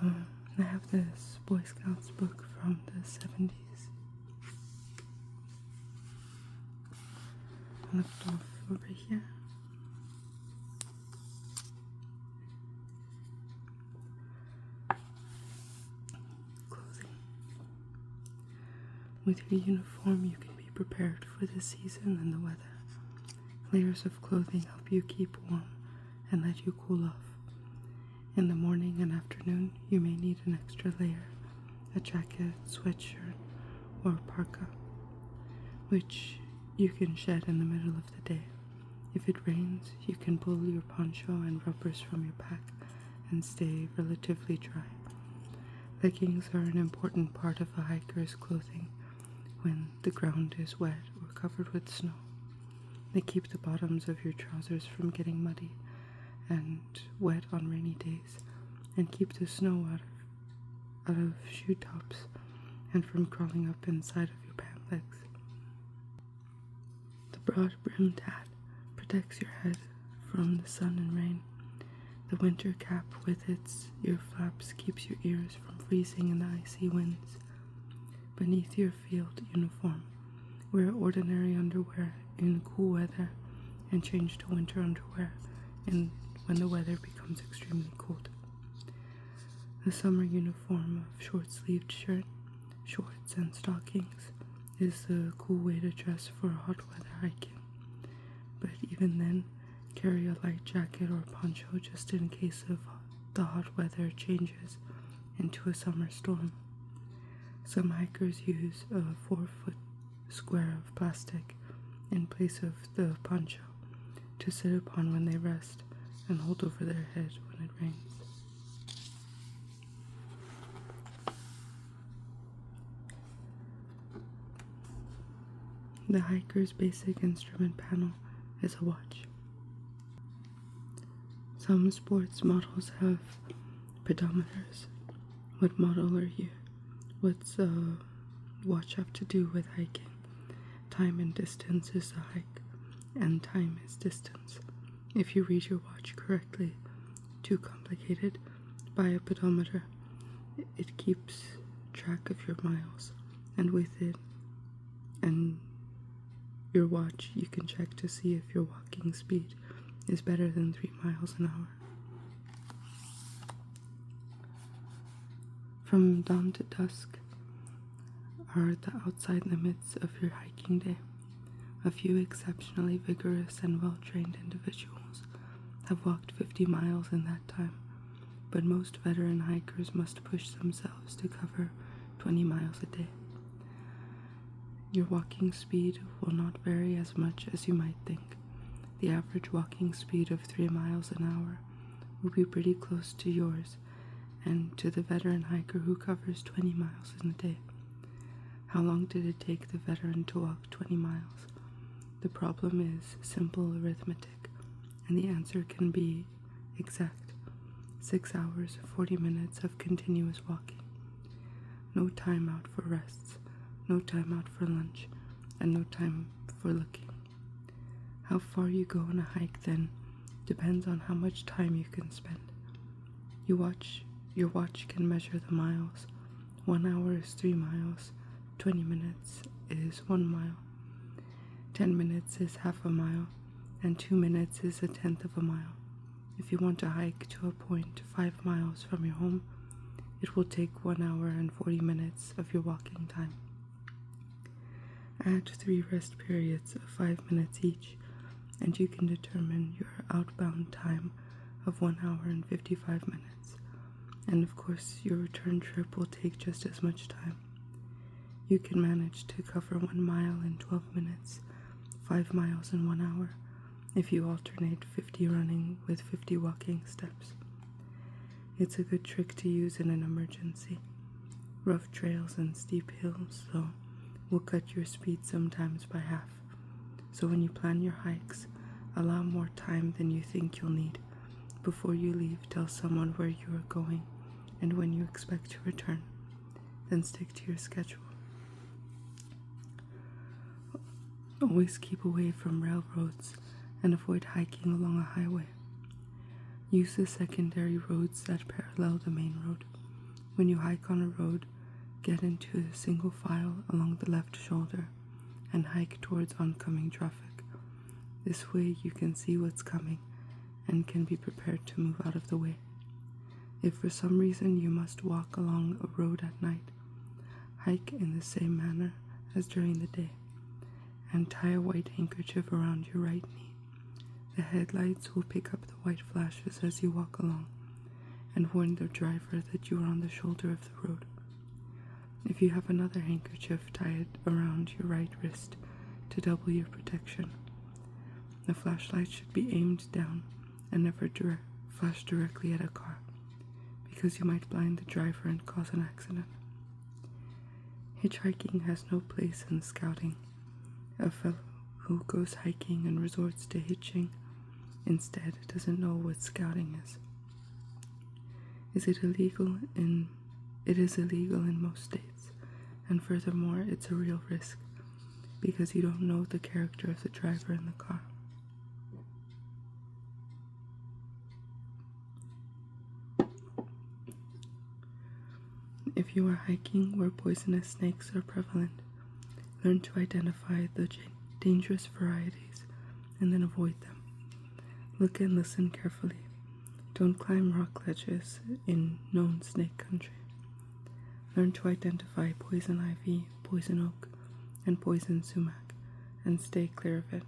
So I have this Boy Scouts book from the 70s. I left off over here. Clothing. With your uniform, you can be prepared for the season and the weather. Layers of clothing help you keep warm and let you cool off. In the morning and afternoon, you may need an extra layer, a jacket, sweatshirt, or parka, which you can shed in the middle of the day. If it rains, you can pull your poncho and rubbers from your pack and stay relatively dry. Leggings are an important part of a hiker's clothing when the ground is wet or covered with snow. They keep the bottoms of your trousers from getting muddy and wet on rainy days, and keep the snow out of shoe tops and from crawling up inside of your pant legs. The broad-brimmed hat protects your head from the sun and rain. The winter cap with its ear flaps keeps your ears from freezing in the icy winds. Beneath your field uniform, wear ordinary underwear in cool weather and change to winter underwear when the weather becomes extremely cold. The summer uniform of short-sleeved shirt, shorts, and stockings is the cool way to dress for hot weather hiking. But even then, carry a light jacket or poncho just in case of the hot weather changes into a summer storm. Some hikers use a 4-foot square of plastic in place of the poncho to sit upon when they rest and hold over their head when it rains. The hiker's basic instrument panel is a watch. Some sports models have pedometers. What model are you? What's a watch have to do with hiking? Time and distance is the hike, and time is distance. If you read your watch correctly, too complicated, buy a pedometer. It keeps track of your miles, and with it and your watch, you can check to see if your walking speed is better than 3 miles an hour. From dawn to dusk are the outside limits of your hiking day. A few exceptionally vigorous and well-trained individuals have walked 50 miles in that time, but most veteran hikers must push themselves to cover 20 miles a day. Your walking speed will not vary as much as you might think. The average walking speed of 3 miles an hour will be pretty close to yours and to the veteran hiker who covers 20 miles in a day. How long did it take the veteran to walk 20 miles? The problem is simple arithmetic, and the answer can be exact. 6 hours, 40 minutes of continuous walking. No time out for rests, no time out for lunch, and no time for looking. How far you go on a hike, then, depends on how much time you can spend. Your watch can measure the miles. 1 hour is 3 miles, 20 minutes is 1 mile, 10 minutes is half a mile, and 2 minutes is 1/10 of a mile. If you want to hike to a point 5 miles from your home, it will take 1 hour and 40 minutes of your walking time. Add 3 rest periods of 5 minutes each, and you can determine your outbound time of 1 hour and 55 minutes. And of course, your return trip will take just as much time. You can manage to cover 1 mile in 12 minutes, 5 miles in 1 hour, if you alternate 50 running with 50 walking steps. It's a good trick to use in an emergency. Rough trails and steep hills, though, will cut your speed sometimes by half. So when you plan your hikes, allow more time than you think you'll need. Before you leave, tell someone where you are going and when you expect to return. Then stick to your schedule. Always keep away from railroads and avoid hiking along a highway. Use the secondary roads that parallel the main road. When you hike on a road, get into a single file along the left shoulder and hike towards oncoming traffic. This way you can see what's coming and can be prepared to move out of the way. If for some reason you must walk along a road at night, hike in the same manner as during the day, and tie a white handkerchief around your right knee. The headlights will pick up the white flashes as you walk along and warn the driver that you are on the shoulder of the road. If you have another handkerchief, tie it around your right wrist to double your protection. The flashlight should be aimed down and never flash directly at a car, because you might blind the driver and cause an accident. Hitchhiking has no place in scouting. A fellow who goes hiking and resorts to hitching instead doesn't know what scouting is. It is illegal in most states, and furthermore, it's a real risk because you don't know the character of the driver in the car. If you are hiking where poisonous snakes are prevalent, learn to identify the dangerous varieties and then avoid them. Look and listen carefully. Don't climb rock ledges in known snake country. Learn to identify poison ivy, poison oak, and poison sumac, and stay clear of it.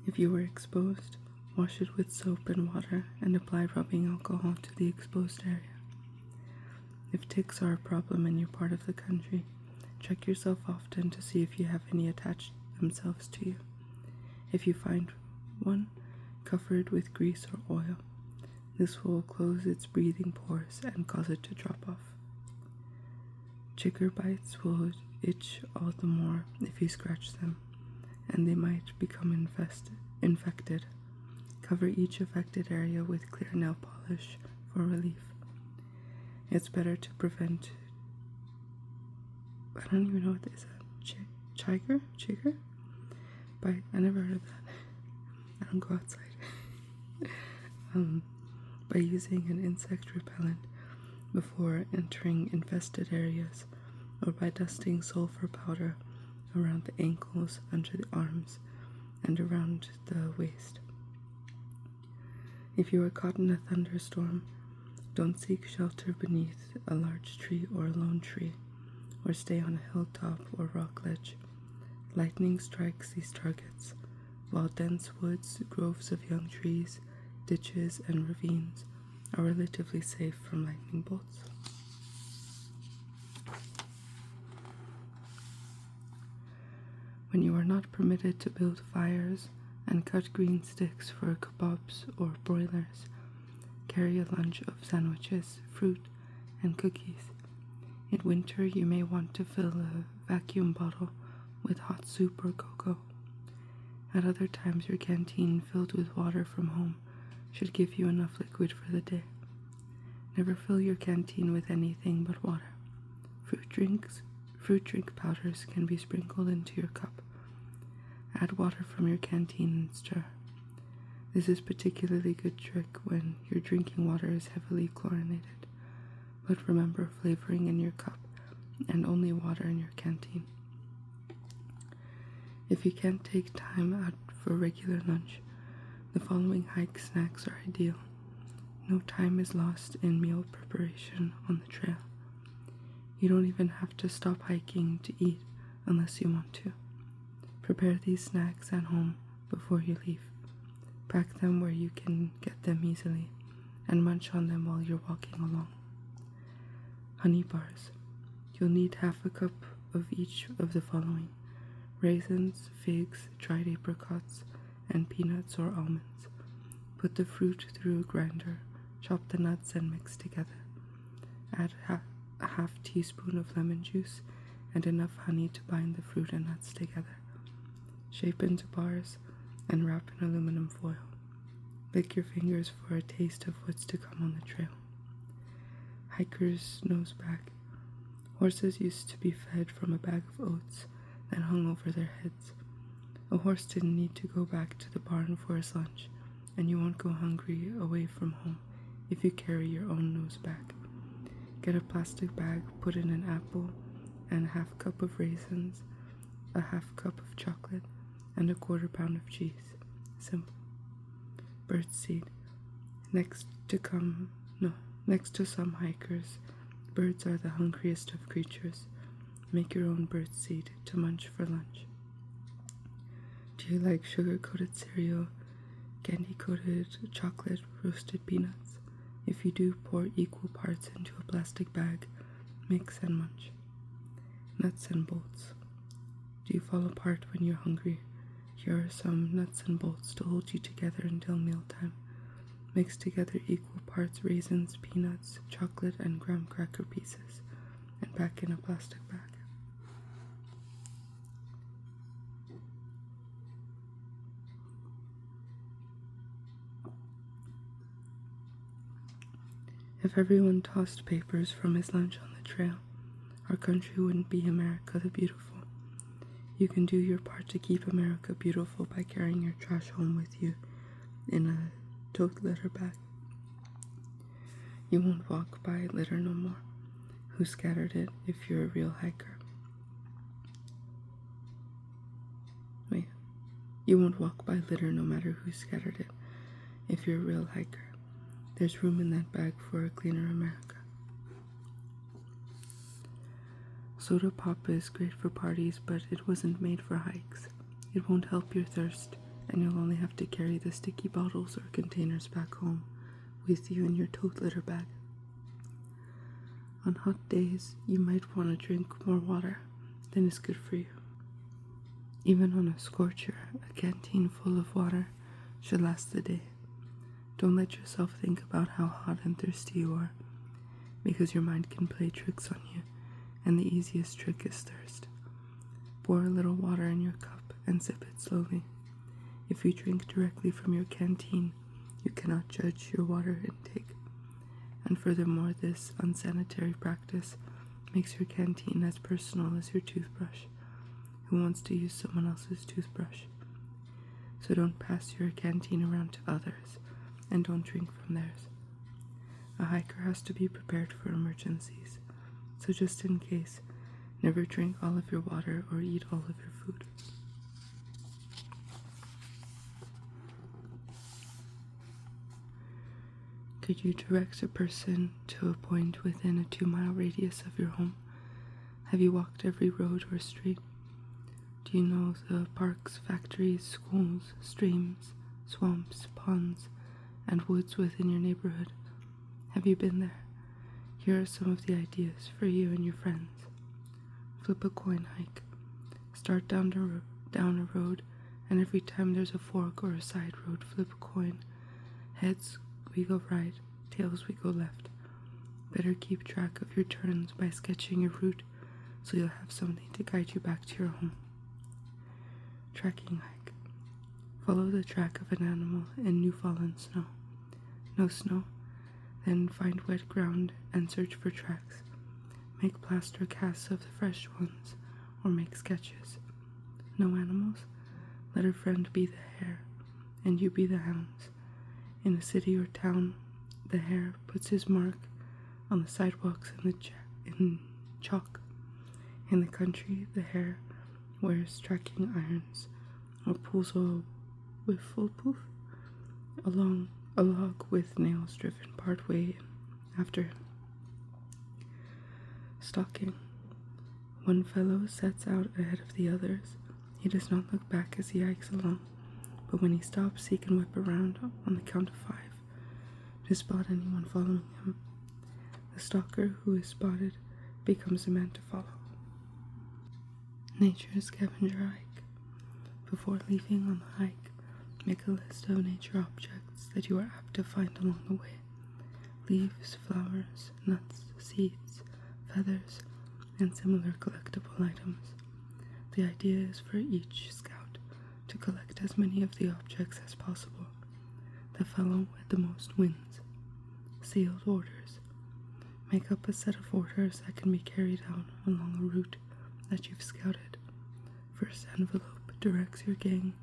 If you were exposed, wash it with soap and water and apply rubbing alcohol to the exposed area. If ticks are a problem in your part of the country, check yourself often to see if you have any attached themselves to you. If you find one, cover it with grease or oil. This will close its breathing pores and cause it to drop off. Chicker bites will itch all the more if you scratch them, and they might become infected. Cover each affected area with clear nail polish for relief. It's better to prevent, I don't even know what this is, chicker? Bite, I never heard of that. I don't go outside. By using an insect repellent before entering infested areas, or by dusting sulfur powder around the ankles, under the arms, and around the waist. If you are caught in a thunderstorm, don't seek shelter beneath a large tree or a lone tree, or stay on a hilltop or rock ledge. Lightning strikes these targets, while dense woods, groves of young trees, ditches, and ravines are relatively safe from lightning bolts. When you are not permitted to build fires and cut green sticks for kebabs or broilers, carry a lunch of sandwiches, fruit, and cookies. In winter, you may want to fill a vacuum bottle with hot soup or cocoa. At other times, your canteen filled with water from home should give you enough liquid for the day. Never fill your canteen with anything but water. Fruit drink powders can be sprinkled into your cup. Add water from your canteen and stir. This is a particularly good trick when your drinking water is heavily chlorinated, but remember flavoring in your cup and only water in your canteen. If you can't take time out for regular lunch, the following hike snacks are ideal. No time is lost in meal preparation on the trail. You don't even have to stop hiking to eat unless you want to. Prepare these snacks at home before you leave. Pack them where you can get them easily, and munch on them while you're walking along. Honey bars. You'll need half a cup of each of the following: raisins, figs, dried apricots, and peanuts or almonds. Put the fruit through a grinder, chop the nuts and mix together. Add a half teaspoon of lemon juice and enough honey to bind the fruit and nuts together. Shape into bars and wrap in aluminum foil. Lick your fingers for a taste of what's to come on the trail. Hiker's nose bag. Horses used to be fed from a bag of oats that hung over their heads. A horse didn't need to go back to the barn for his lunch, and you won't go hungry away from home if you carry your own nose bag. Get a plastic bag, put in an apple and a half cup of raisins, a half cup of chocolate, and a quarter pound of cheese. Simple. Birdseed. Next to some hikers, birds are the hungriest of creatures. Make your own birdseed to munch for lunch. Do you like sugar-coated cereal, candy-coated chocolate, roasted peanuts? If you do, pour equal parts into a plastic bag, mix and munch. Nuts and bolts. Do you fall apart when you're hungry? Here are some nuts and bolts to hold you together until mealtime. Mix together equal parts raisins, peanuts, chocolate, and graham cracker pieces, and pack in a plastic bag. If everyone tossed papers from his lunch on the trail, our country wouldn't be America the Beautiful. You can do your part to keep America beautiful by carrying your trash home with you in a tote litter bag. You won't walk by litter no more. Who scattered it if you're a real hiker? Wait. You won't walk by litter no matter who scattered it if you're a real hiker. There's room in that bag for a cleaner America. Soda pop is great for parties, but it wasn't made for hikes. It won't help your thirst, and you'll only have to carry the sticky bottles or containers back home with you in your tote litter bag. On hot days, you might want to drink more water than is good for you. Even on a scorcher, a canteen full of water should last the day. Don't let yourself think about how hot and thirsty you are, because your mind can play tricks on you, and the easiest trick is thirst. Pour a little water in your cup and sip it slowly. If you drink directly from your canteen, you cannot judge your water intake. And furthermore, this unsanitary practice makes your canteen as personal as your toothbrush. Who wants to use someone else's toothbrush? So don't pass your canteen around to others, and don't drink from theirs. A hiker has to be prepared for emergencies, so just in case, never drink all of your water or eat all of your food. Could you direct a person to a point within a 2-mile radius of your home? Have you walked every road or street? Do you know the parks, factories, schools, streams, swamps, ponds, and woods within your neighborhood? Have you been there? Here are some of the ideas for you and your friends. Flip a coin hike. Start down a road, and every time there's a fork or a side road, flip a coin. Heads, we go right, tails, we go left. Better keep track of your turns by sketching your route, so you'll have something to guide you back to your home. Tracking hike. Follow the track of an animal in new fallen snow. No snow? Then find wet ground and search for tracks. Make plaster casts of the fresh ones, or make sketches. No animals? Let a friend be the hare, and you be the hounds. In a city or town, the hare puts his mark on the sidewalks in chalk. In the country, the hare wears tracking irons or pulls a whiffle poof along a log with nails driven part way after him. Stalking. One fellow sets out ahead of the others. He does not look back as he hikes along, but when he stops, he can whip around on the count of 5 to spot anyone following him. The stalker who is spotted becomes a man to follow. Nature scavenger hike. Before leaving on the hike, make a list of nature objects that you are apt to find along the way. Leaves, flowers, nuts, seeds, feathers, and similar collectible items. The idea is for each scout to collect as many of the objects as possible. The fellow with the most wins. Sealed orders. Make up a set of orders that can be carried out along a route that you've scouted. First envelope directs your gang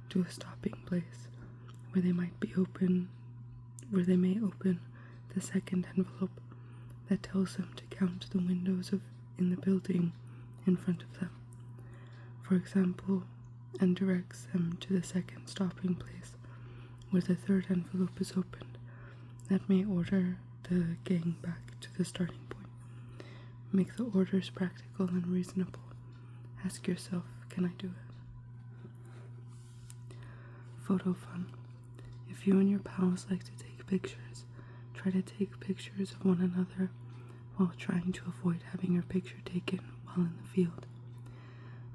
to a stopping place where they may open the second envelope that tells them to count the windows in the building in front of them, for example, and directs them to the second stopping place where the third envelope is opened. That may order the gang back to the starting point. Make the orders practical and reasonable. Ask yourself, can I do it? Photo fun. If you and your pals like to take pictures, try to take pictures of one another while trying to avoid having your picture taken while in the field.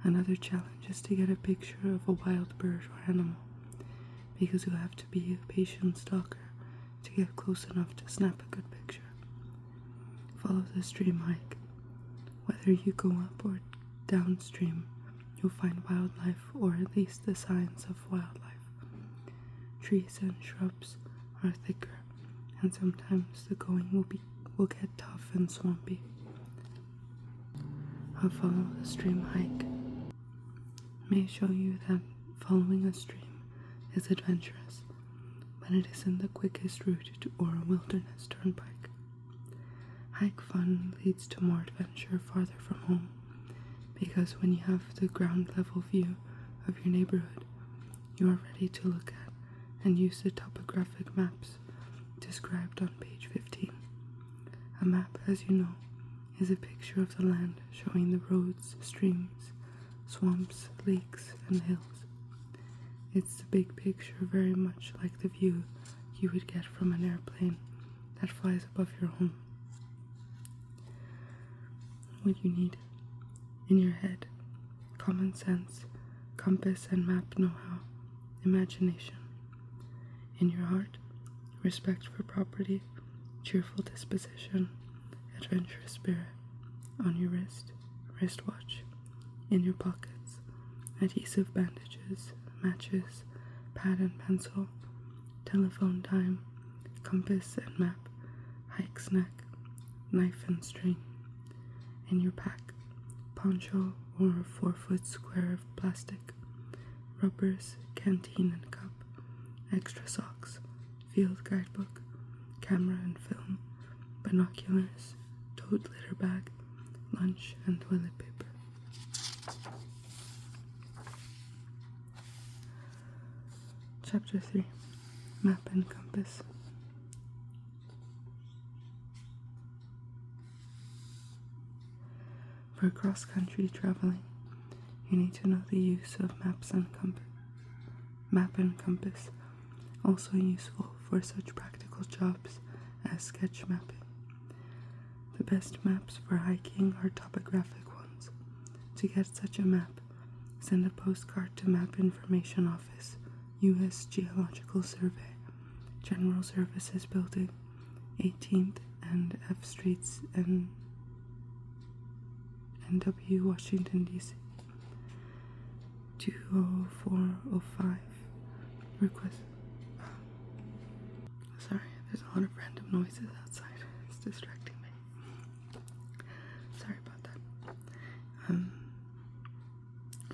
Another challenge is to get a picture of a wild bird or animal, because you'll have to be a patient stalker to get close enough to snap a good picture. Follow the stream hike. Whether you go up or downstream, you'll find wildlife, or at least the signs of wildlife. Trees and shrubs are thicker, and sometimes the going will get tough and swampy. A follow the stream hike may show you that following a stream is adventurous, but it isn't the quickest route or a wilderness turnpike. Hike fun leads to more adventure farther from home, because when you have the ground level view of your neighborhood, you are ready to look at and use the topographic maps described on page 15. A map, as you know, is a picture of the land showing the roads, streams, swamps, lakes, and hills. It's the big picture, very much like the view you would get from an airplane that flies above your home. What you need: in your head, common sense, compass and map know-how, imagination. In your heart, respect for property, cheerful disposition, adventurous spirit. On your wristwatch. In your pockets, adhesive bandages, matches, pad and pencil, telephone time, compass and map, hike snack, knife and string. In your pack, poncho or 4-foot square of plastic, rubbers, canteen and cup, extra socks, field guidebook, camera and film, binoculars, tote litter bag, lunch and toilet paper. Chapter 3. Map and compass. For cross-country traveling, you need to know the use of maps and compass. Map and compass, also useful for such practical jobs as sketch mapping. The best maps for hiking are topographic ones. To get such a map, send a postcard to Map Information Office, U.S. Geological Survey, General Services Building, 18th and F Streets, NW, Washington, D.C. 20405. Request. Sorry, there's a lot of random noises outside. It's distracting me. Sorry about that.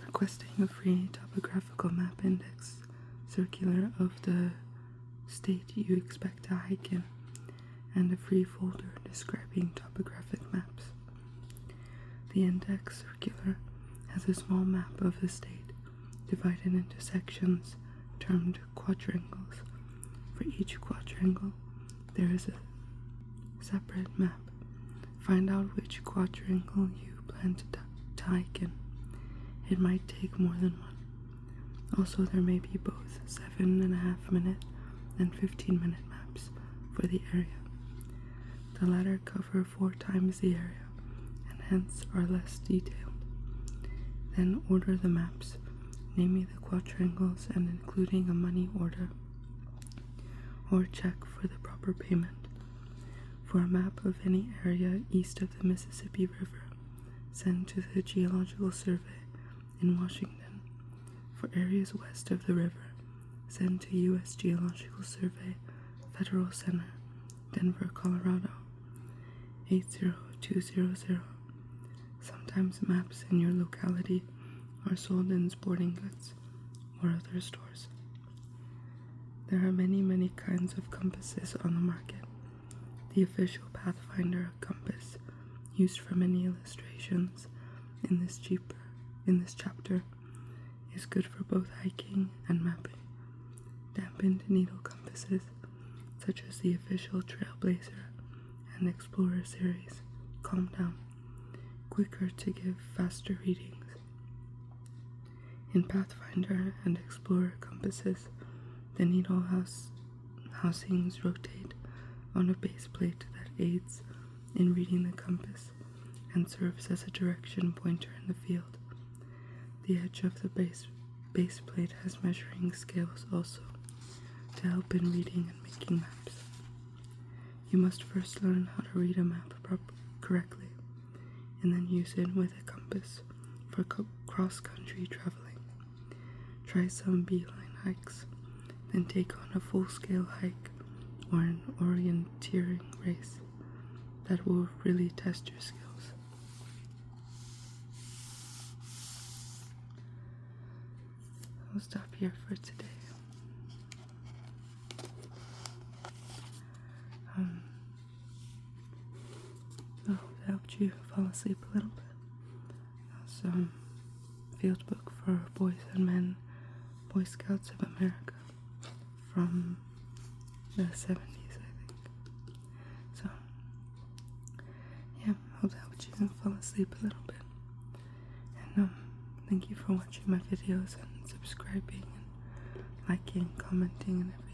Requesting a free topographical map index circular of the state you expect to hike in, and a free folder describing topographic maps. The index circular has a small map of the state divided into sections termed quadrangles. For each quadrangle, there is a separate map. Find out which quadrangle you plan to hike in. It might take more than one. Also, there may be both 7.5 minute and 15-minute maps for the area. The latter cover 4 times the area, and hence are less detailed. Then order the maps, naming the quadrangles and including a money order or check for the proper payment. For a map of any area east of the Mississippi River, send to the Geological Survey in Washington. For areas west of the river, send to U.S. Geological Survey, Federal Center, Denver, Colorado, 80200. Sometimes maps in your locality are sold in sporting goods or other stores. There are many kinds of compasses on the market. The official Pathfinder compass used for many illustrations in this chapter, is good for both hiking and mapping. Dampened needle compasses, such as the official Trailblazer and Explorer series, calm down, quicker to give faster readings. In Pathfinder and Explorer compasses, the needle housings rotate on a base plate that aids in reading the compass and serves as a direction pointer in the field. The edge of the base plate has measuring scales also, to help in reading and making maps. You must first learn how to read a map correctly, and then use it with a compass for cross-country traveling. Try some beeline hikes, then take on a full-scale hike or an orienteering race that will really test your skills. I'll stop here for today. I hope that helped you fall asleep a little bit. That was field book for Boys and Men, Boy Scouts of America, from the 70s, I think. So, yeah, hope that helped you fall asleep a little bit. And thank you for watching my videos and subscribing and liking, commenting, and everything.